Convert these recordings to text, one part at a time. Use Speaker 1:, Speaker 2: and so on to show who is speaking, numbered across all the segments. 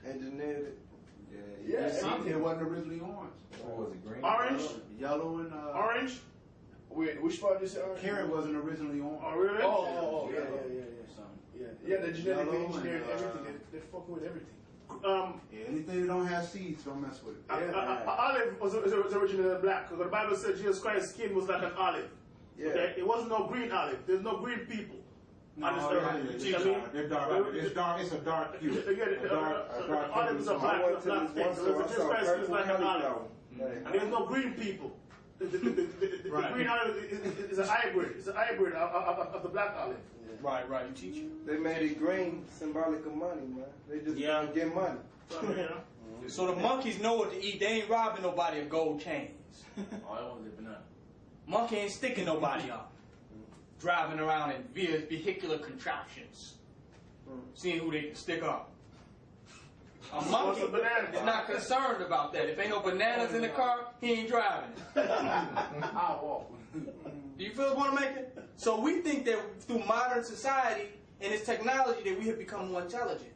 Speaker 1: engineered it.
Speaker 2: Yeah, it wasn't originally orange.
Speaker 3: Or was it green?
Speaker 4: Orange?
Speaker 2: Yellow and
Speaker 4: Orange?
Speaker 5: Wait, which part is orange?
Speaker 2: carrot wasn't originally orange.
Speaker 4: Oh, really?
Speaker 5: Oh, yeah.
Speaker 2: Something.
Speaker 5: Yeah, the genetically engineered everything. They're fucking with everything.
Speaker 2: Anything that don't have seeds, don't mess with it.
Speaker 4: Olive was originally black, because the Bible said Jesus Christ's skin was like an olive.
Speaker 1: Yeah.
Speaker 4: Okay? It wasn't no green olive. There's no green people.
Speaker 2: No,
Speaker 4: on this earth.
Speaker 2: they're dark. They're dark. It's dark. It's a dark hue.
Speaker 4: Olive is a black thing. So Jesus Christ's skin is like an olive. And there's no green people. The green olive is a hybrid. It's a hybrid of the black olive.
Speaker 3: Right. You teach it.
Speaker 1: They made it green, symbolic of money, man. They just get money.
Speaker 3: So the monkeys know what to eat. They ain't robbing nobody of gold chains.
Speaker 6: Oh, that was the banana.
Speaker 3: Monkey ain't sticking nobody up. Driving around in vehicular contraptions. Seeing who they can stick up. A monkey is not concerned about that. If ain't no bananas in the car, he ain't driving it.
Speaker 6: I'll walk.
Speaker 3: Do you feel what I'm making? So we think that through modern society and its technology that we have become more intelligent.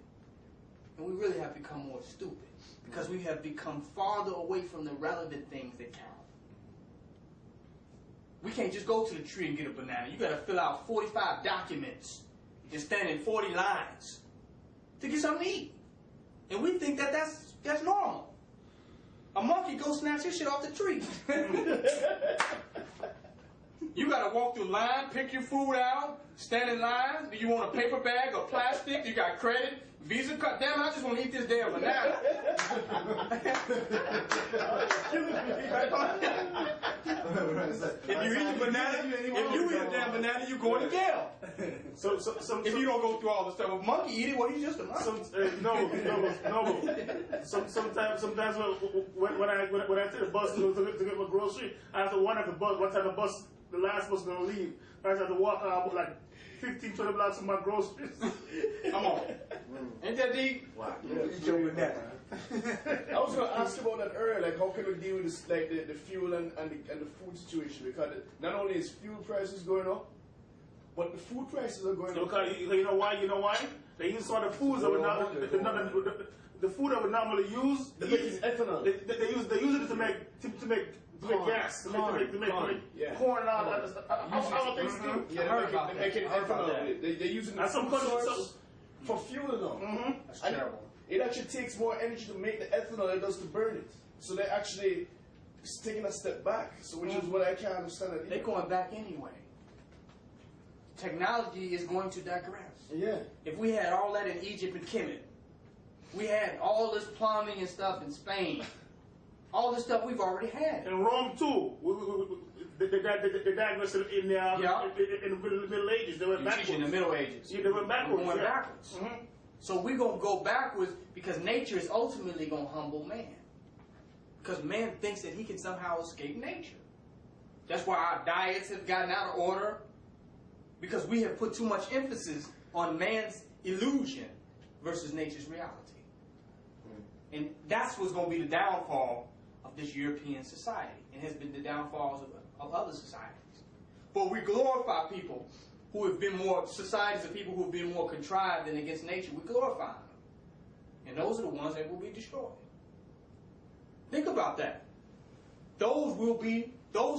Speaker 3: And we really have become more stupid. Because we have become farther away from the relevant things that count. We can't just go to the tree and get a banana. You gotta fill out 45 documents and stand in 40 lines to get something to eat. And we think that that's normal. A monkey go snatch his shit off the tree. You gotta walk through line, pick your food out, stand in line. Do you want a paper bag or plastic? You got credit, Visa card. Damn, I just want to eat this damn banana. If you eat a banana, if you eat a damn banana, you going to jail.
Speaker 4: So
Speaker 3: if you don't go through all the stuff, if a monkey eat it, well, he's just a monkey.
Speaker 4: No. Sometimes when I take the bus to get my grocery, I have to wonder if what time the last bus is going to leave. I have to walk out like 15, 20 blocks of my groceries.
Speaker 3: Come on. Ain't that deep?
Speaker 1: Wow. Eat your banana.
Speaker 5: I was going to ask about that earlier, like how can we deal with this, like the fuel and the food situation? Because not only is fuel prices going up, but the food prices are going up.
Speaker 4: Because you know why? They use some of the foods that the food that we normally use.
Speaker 5: They use ethanol.
Speaker 4: They use it to make gas, to make corn and all that. All things too.
Speaker 5: Yeah, they're making ethanol. They're using the food source for fuel now.
Speaker 3: That's terrible.
Speaker 5: It actually takes more energy to make the ethanol than it does to burn it. So they're actually taking a step back. So which is what I can't understand.
Speaker 3: They're going back anyway. Technology is going to digress.
Speaker 5: Yeah.
Speaker 3: If we had all that in Egypt and Kemet, we had all this plumbing and stuff in Spain. All this stuff we've already had.
Speaker 4: In Rome too. They digressed in the Middle Ages. They went backwards.
Speaker 3: In the Middle Ages.
Speaker 4: Yeah, they went backwards.
Speaker 3: We're going backwards. So we're going to go backwards because nature is ultimately going to humble man. Because man thinks that he can somehow escape nature. That's why our diets have gotten out of order. Because we have put too much emphasis on man's illusion versus nature's reality. And that's what's going to be the downfall of this European society. And has been the downfalls of other societies. But we glorify people who have been more, societies of people who have been more contrived than against nature. We glorify them. And those are the ones that will be destroyed. Think about that. Those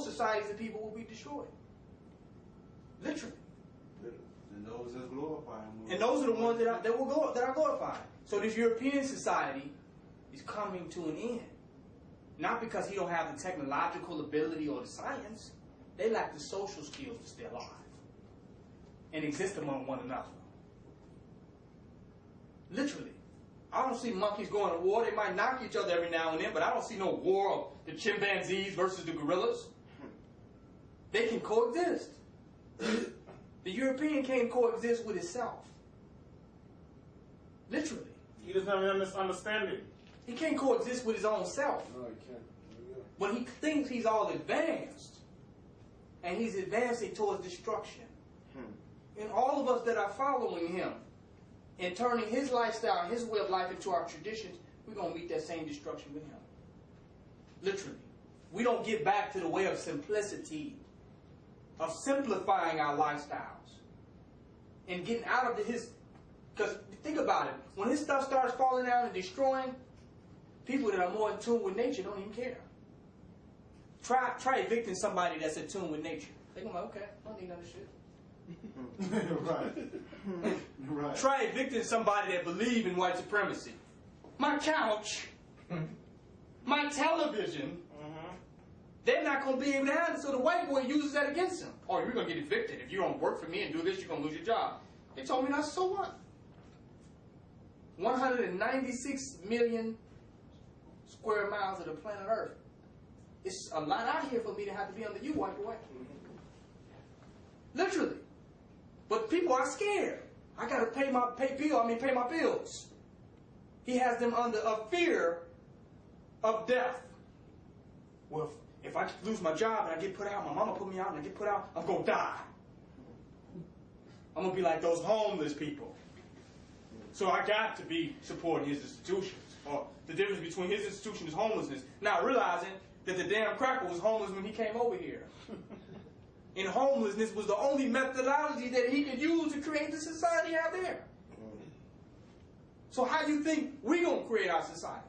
Speaker 3: societies of people will be destroyed. Literally.
Speaker 2: And those that glorify him.
Speaker 3: And those are the ones that are glorified. So this European society is coming to an end. Not because he don't have the technological ability or the science. They lack the social skills to stay alive and exist among one another. Literally. I don't see monkeys going to war. They might knock each other every now and then, but I don't see no war of the chimpanzees versus the gorillas. They can coexist. The European can't coexist with itself. Literally.
Speaker 4: He doesn't have an understanding.
Speaker 3: He can't coexist with his own self.
Speaker 5: No, he can't.
Speaker 3: But he thinks he's all advanced. And he's advancing towards destruction. And all of us that are following him and turning his lifestyle, his way of life into our traditions, we're going to meet that same destruction with him. Literally. We don't get back to the way of simplicity, of simplifying our lifestyles and getting out of his Because think about it. When his stuff starts falling down and destroying, people that are more in tune with nature don't even care. Try evicting somebody that's in tune with nature. They're going to be like, okay, I don't need none of shit.
Speaker 2: Right. Right.
Speaker 3: Try evicting somebody that believe in white supremacy. My couch, my television, they're not going to be able to handle it. So the white boy uses that against him. Oh, you're going to get evicted. If you don't work for me and do this, you're going to lose your job. They told me that, so what? 196 million square miles of the planet Earth. It's a lot out here for me to have to be under you, white boy. Literally. But people are scared. I got to pay my bills. He has them under a fear of death. Well, if I lose my job and I get put out, my mama put me out and I get put out, I'm going to die. I'm going to be like those homeless people. So I got to be supporting his institutions. Or the difference between his institution is homelessness. Now realizing that the damn cracker was homeless when he came over here. And homelessness was the only methodology that he could use to create the society out there. So how do you think we're going to create our society?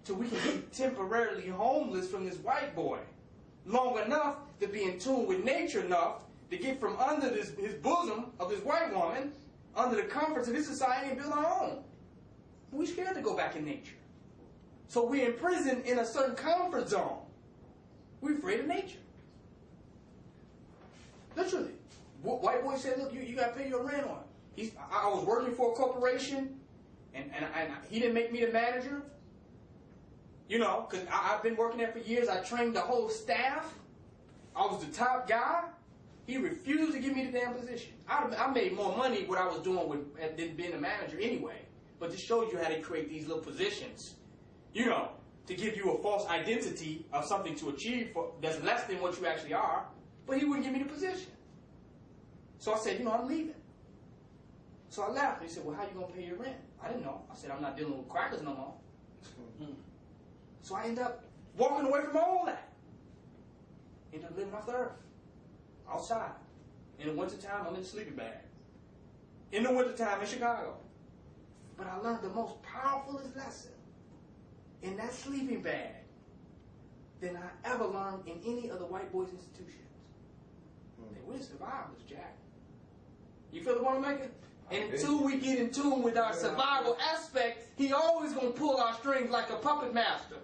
Speaker 3: So we can be temporarily homeless from this white boy long enough to be in tune with nature enough to get from under his bosom of this white woman under the comforts of his society and build our own. We're scared to go back in nature. So we're imprisoned in a certain comfort zone. We're afraid of nature. Literally. White boy said, look, you got to pay your rent on it. I was working for a corporation, and he didn't make me the manager. You know, because I've been working there for years. I trained the whole staff. I was the top guy. He refused to give me the damn position. I made more money what I was doing than being a manager anyway. But this shows you how they create these little positions, you know, to give you a false identity of something to achieve that's less than what you actually are. But he wouldn't give me the position. So I said, you know, I'm leaving. So I left. He said, well, how you going to pay your rent? I didn't know. I said, I'm not dealing with crackers no more. So I ended up walking away from all that. Ended up living off the earth. Outside. In the wintertime, I'm in a sleeping bag. In the wintertime in Chicago. But I learned the most powerful lesson in that sleeping bag than I ever learned in any other white boys' institutions. We're survivors, Jack. You feel the point I'm making? And until we get in tune with our survival aspect, he always going to pull our strings like a puppet master.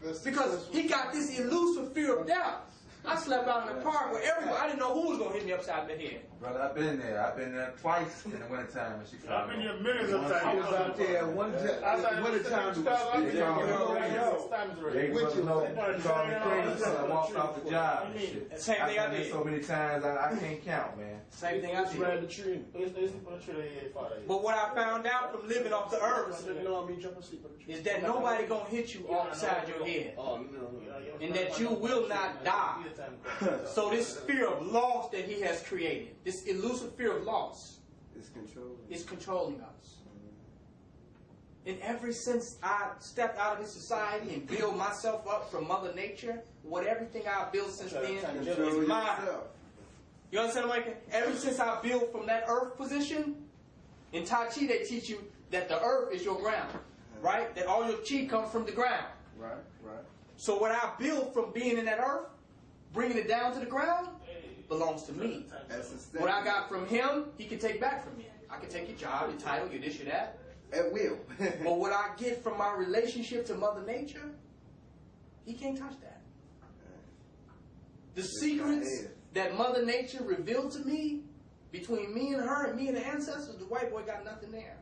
Speaker 1: That's
Speaker 3: because he got this elusive fear of death. I slept out in the park where everyone, I didn't know who was going to hit me upside the head.
Speaker 6: Brother, I've been there. I've been there twice in the wintertime in Chicago.
Speaker 4: I've been there millions of times.
Speaker 1: I was out there one time.
Speaker 6: They called me crazy so I walked off the job and shit.
Speaker 3: Same thing I did.
Speaker 6: So many times I can't count, man.
Speaker 3: Same thing I did.
Speaker 5: the tree.
Speaker 3: But what I found out from living off the earth is that nobody gonna hit you upside your head, and that you will not die. So this fear of loss that he has created, this elusive fear of loss, is controlling us. And ever since I stepped out of this society and built myself up from Mother Nature, everything I've built since then is mine. You understand what I'm saying? Ever since I built from that earth position, in Tai Chi they teach you that the earth is your ground, right? That all your chi comes from the ground.
Speaker 1: Right.
Speaker 3: So what I built from being in that earth, bringing it down to the ground, belongs to me. What I got from him, he can take back from me. I can take your job, your title, your this, your that.
Speaker 1: At will.
Speaker 3: But what I get from my relationship to Mother Nature, he can't touch that. The secrets that Mother Nature revealed to me, between me and her and me and the ancestors, the white boy got nothing there.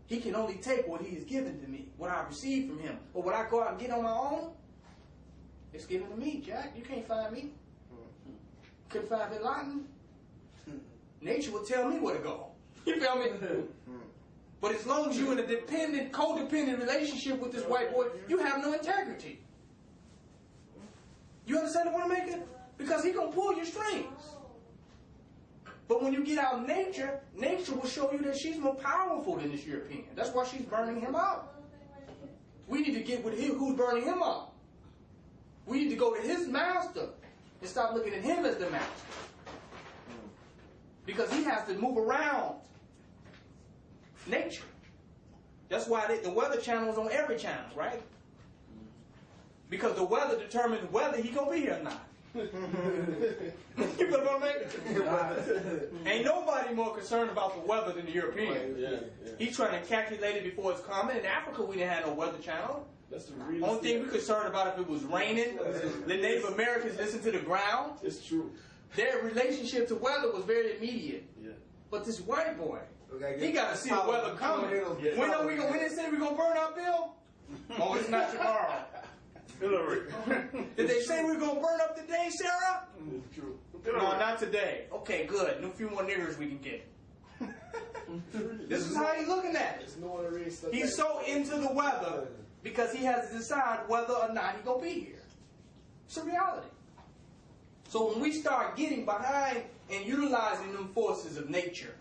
Speaker 3: He can only take what he has given to me, what I received from him. But when I go out and get on my own, it's given to me, Jack. You can't find me. Couldn't find Bin Laden. Nature will tell me where to go. You feel me? But as long as you're in a dependent, codependent relationship with this white boy, you have no integrity. You understand what I'm making? Because he's going to pull your strings. But when you get out in nature, nature will show you that she's more powerful than this European. That's why she's burning him out. We need to get with him who's burning him up. We need to go to his master and stop looking at him as the master. because he has to move around nature. That's why the Weather Channel is on every channel, right? Because the weather determines whether he gonna be here or not. You feel what I mean? Ain't nobody more concerned about the weather than the European. He's trying to calculate it before it's coming. In Africa, we didn't have no Weather Channel.
Speaker 5: That's the real
Speaker 3: Only thing we're concerned about if it was raining. The Native Americans listen to the ground.
Speaker 5: It's true.
Speaker 3: Their relationship to weather was very immediate.
Speaker 5: Yeah.
Speaker 3: But this white boy,
Speaker 6: Okay,
Speaker 3: he got to see the weather coming. When are we gonna? When they say we're gonna burn our bill? Oh, it's not tomorrow.
Speaker 4: Hillary.
Speaker 3: Did they say we're gonna burn up today, Sarah?
Speaker 5: It's true.
Speaker 3: No, not today. Okay, good. A few more niggers we can get. This is how he's looking at it.
Speaker 5: There's no other race.
Speaker 3: He's so into the weather because he has to decide whether or not he's gonna be here. It's a reality. So when we start getting behind and utilizing them forces of nature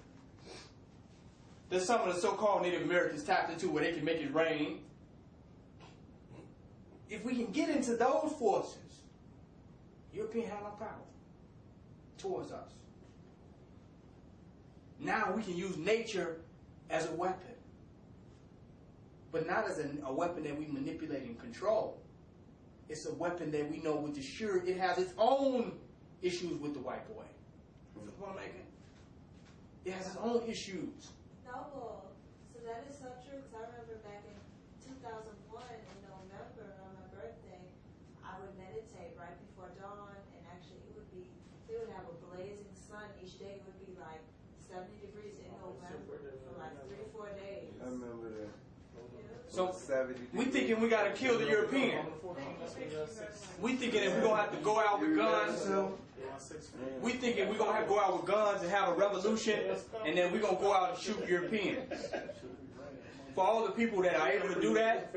Speaker 3: that some of the so-called Native Americans tapped into where they can make it rain, if we can get into those forces, Europeans have no power towards us. Now we can use nature as a weapon, but not as a weapon that we manipulate and control. It's a weapon that we know with sure it has its own issues with the white boy. You know what I'm making? It has its own issues.
Speaker 7: No, well, so that is so true, because I remember back in 2001 in November on my birthday, I would meditate right before dawn, and actually they would have a blazing sun each day. It would be like 70 degrees in November for like 3-4 days.
Speaker 1: I remember that.
Speaker 3: So
Speaker 1: 70
Speaker 3: we thinking we gotta kill the European. We thinking that we're gonna have to go out with guns. We thinking we're gonna have to go out with guns and have a revolution, and then we're gonna go out and shoot Europeans. For all the people that are able to do that,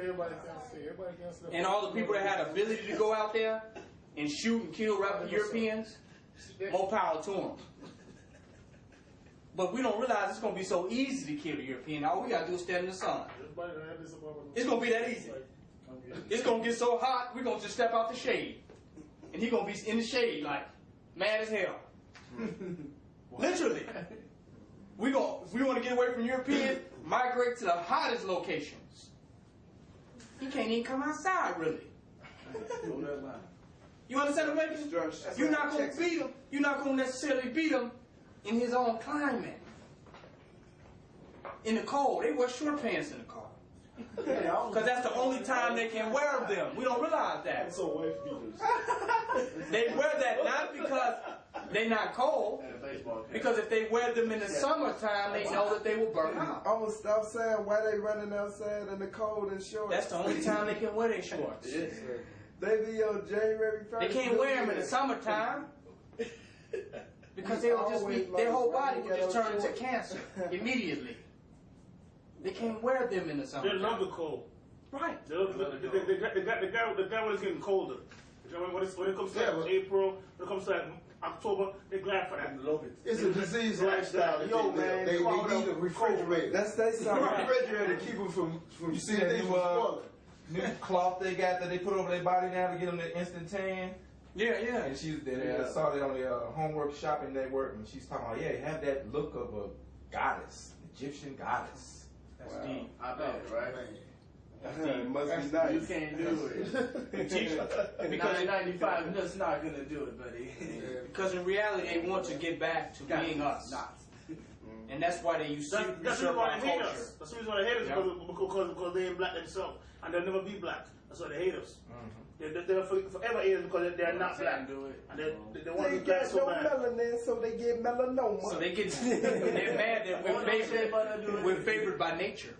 Speaker 3: and all the people that had ability to go out there and shoot and kill Europeans, more power to them. But we don't realize it's going to be so easy to kill the European. All we got to do is stand in the sun. It's going to be that easy. It's going to get so hot, we're going to just step out the shade. And he's going to be in the shade like mad as hell. Literally. If we want to get away from European, migrate to the hottest locations. He can't even come outside, really. You understand what I'm saying? You're not going to beat him. You're not going to necessarily beat him in his own climate. In the cold. They wear short pants in the cold. Because that's the only time they can wear them. We don't realize that.
Speaker 5: So wife beaters.
Speaker 3: They wear that not because they're not cold. Because if they wear them in the summertime, they know that they will burn out.
Speaker 1: I'm gonna stop saying why they running outside in the cold and shorts.
Speaker 3: That's the only time they can wear their shorts.
Speaker 1: They be on January 1st.
Speaker 3: They can't wear them in the summertime. Because their whole body will just turn into cancer immediately. They can't wear them in the summer.
Speaker 4: They love the cold.
Speaker 3: Right.
Speaker 4: The guy was getting colder. When it comes to April, when it comes to October, they're glad for that.
Speaker 5: Love it.
Speaker 2: It's a disease lifestyle.
Speaker 1: Yo, man,
Speaker 2: they need a refrigerator.
Speaker 1: Let's say something.
Speaker 2: Refrigerator to keep them from
Speaker 6: You see that new cloth they got that they put over their body now to get them the instant tan?
Speaker 3: Yeah.
Speaker 6: And I saw that on the Homework Shopping Network, and she's talking about, you have that look of a goddess, Egyptian goddess.
Speaker 3: That's deep.
Speaker 5: I bet, right?
Speaker 1: It must be nice.
Speaker 5: You can't do it.
Speaker 3: Because
Speaker 5: 95, that's not gonna do it, buddy.
Speaker 3: Because in reality, they want to get back to being us. And that's why they usurp
Speaker 4: That's the reason why
Speaker 3: our
Speaker 4: they hate
Speaker 3: culture.
Speaker 4: us. That's the reason why they hate us, because they ain't black themselves. And they'll never be black. That's why they hate us. They're forever haters because they're not black.
Speaker 5: Do it.
Speaker 4: And they want to
Speaker 1: They
Speaker 4: be black
Speaker 1: got
Speaker 4: so
Speaker 1: no
Speaker 4: bad.
Speaker 1: melanin, so they get melanoma.
Speaker 3: So they get they're mad that we're favored by nature.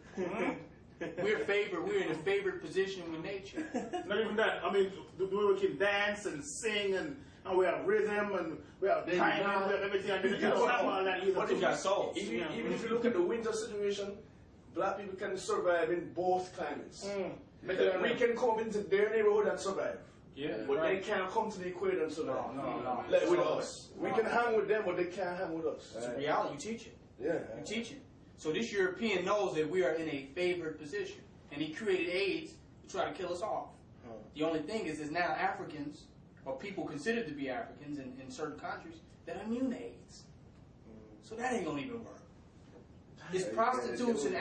Speaker 3: We're in a favored position with nature.
Speaker 4: Not even that. I mean, the way we can dance and sing and we have rhythm and we have time and we have everything. And you don't have all that either.
Speaker 3: What if you got souls?
Speaker 5: Even if you look at the winter situation, black people can survive in both climates. We can come into their neighborhood and survive.
Speaker 3: Yeah.
Speaker 5: But they can't come to the equator and survive.
Speaker 3: No.
Speaker 5: Like with us. We can hang with them, but they can't hang with us.
Speaker 3: It's a reality. You teach it.
Speaker 5: Yeah.
Speaker 3: You teach it. So this European knows that we are in a favored position. And he created AIDS to try to kill us off. The only thing is now Africans, or people considered to be Africans in certain countries, that are immune to AIDS. So that ain't gonna even work. It's prostitutes and